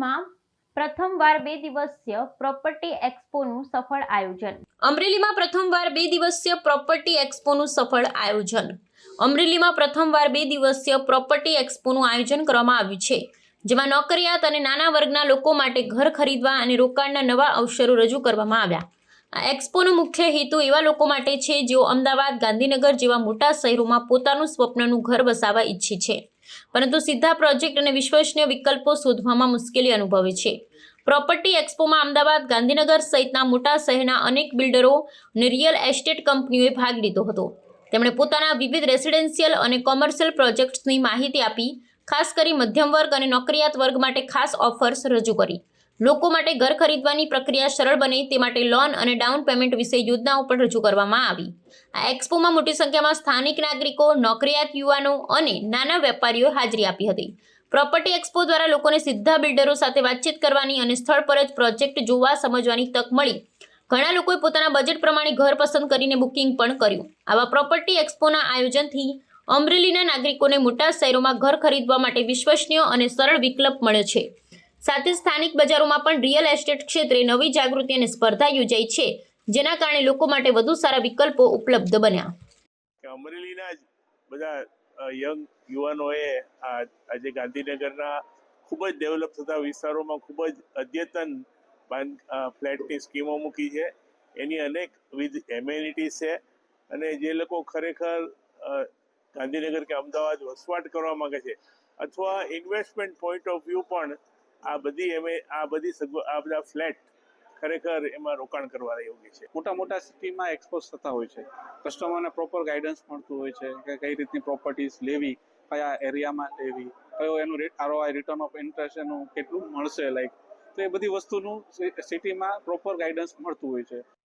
અમરેલીમાં પ્રથમવાર 2 દિવસીય પ્રોપર્ટી એક્સપોનું સફળ આયોજન. અમરેલીમાં પ્રથમવાર 2 દિવસીય પ્રોપર્ટી એક્સપોનું સફળ આયોજન. અમરેલીમાં પ્રથમવાર 2 દિવસીય પ્રોપર્ટી એક્સપોનું આયોજન કરવામાં આવ્યું છે, જેમાં નોકરિયાત અને નાના વર્ગના લોકો માટે ઘર ખરીદવા અને રોકાણના નવા અવસરો રજૂ કરવામાં આવ્યા. આ એક્સપોનો મુખ્ય હેતુ એવા લોકો માટે છે જેઓ અમદાવાદ, ગાંધીનગર જેવા મોટા શહેરોમાં પોતાનું સ્વપ્નનું ઘર વસાવવા ઈચ્છે છે, પરંતુ સીધા પ્રોજેક્ટ અને વિશ્વસનીય વિકલ્પો શોધવામાં મુશ્કેલી અનુભવે છે. પ્રોપર્ટી એક્સપોમાં અમદાવાદ, ગાંધીનગર સહિતના મોટા શહેરના અનેક બિલ્ડરો અને રિયલ એસ્ટેટ કંપનીઓએ ભાગ લીધો હતો. તેમણે પોતાના વિવિધ રેસિડેન્શિયલ અને કોમર્શિયલ પ્રોજેક્ટ્સની માહિતી આપી, ખાસ કરી મધ્યમ વર્ગ અને નોકરિયાત વર્ગ માટે ખાસ ઓફર્સ રજૂ કરી. લોકો માટે ઘર ખરીદવાની પ્રક્રિયા સરળ બને તે માટે લોન અને ડાઉન પેમેન્ટ વિશે યોજનાઓ પણ રજૂ કરવામાં આવી. આ એક્સપોમાં મોટી સંખ્યામાં સ્થાનિક નાગરિકો, નોકરિયાત યુવાનો અને નાના વેપારીઓ હાજરી આપી હતી. પ્રોપર્ટી એક્સપો દ્વારા લોકોને સીધા બિલ્ડરો સાથે વાતચીત કરવાની અને સ્થળ પર જ પ્રોજેક્ટ જોવા સમજવાની તક મળી. ઘણા લોકોએ પોતાના બજેટ પ્રમાણે ઘર પસંદ કરીને બુકિંગ પણ કર્યું. આવા પ્રોપર્ટી એક્સપોના આયોજનથી અમરેલીના નાગરિકોને મોટા શહેરોમાં ઘર ખરીદવા માટે વિશ્વસનીય અને સરળ વિકલ્પ મળે છે. સાથે સ્થાનિક બજારોમાં પણ રિયલ એસ્ટેટ ક્ષેત્રે નવી જાગૃતિ અને સ્પર્ધા યોજાઈ છે, જેના કારણે લોકો માટે વધુ સારા વિકલ્પો ઉપલબ્ધ બન્યા. અમરેલીના જ બધા યંગ યુવાનોએ આજે ગાંધીનગરના ખૂબ જ ડેવલપ થતા વિસ્તારોમાં ખૂબ જ અદ્યતન ફ્લેટની સ્કીમો મૂકી છે. એની અનેકવિધ એમેનિટીઝ છે અને જે લોકો ખરેખર ગાંધીનગર કે અમદાવાદ વસવાટ કરવા માંગે છે અથવા ઇન્વેસ્ટમેન્ટ પોઈન્ટ ઓફ વ્યૂ પણ આ બધા ફ્લેટ ખરેખર એમાં રોકાણ કરવા યોગ્ય છે. મોટા મોટા સિટીમાં એક્સપોઝ થતા હોય છે. કસ્ટમરને પ્રોપર ગાઈડન્સ મળતું હોય છે કે કઈ રીતની પ્રોપર્ટીઝ લેવી, કયા એરિયામાં લેવી, કયો એનું ROI રિટર્ન ઓફ ઇન્ટરેસ્ટ એનું કેટલું મળશે, તો એ બધી વસ્તુનું સિટીમાં પ્રોપર ગાઈડન્સ મળતું હોય છે.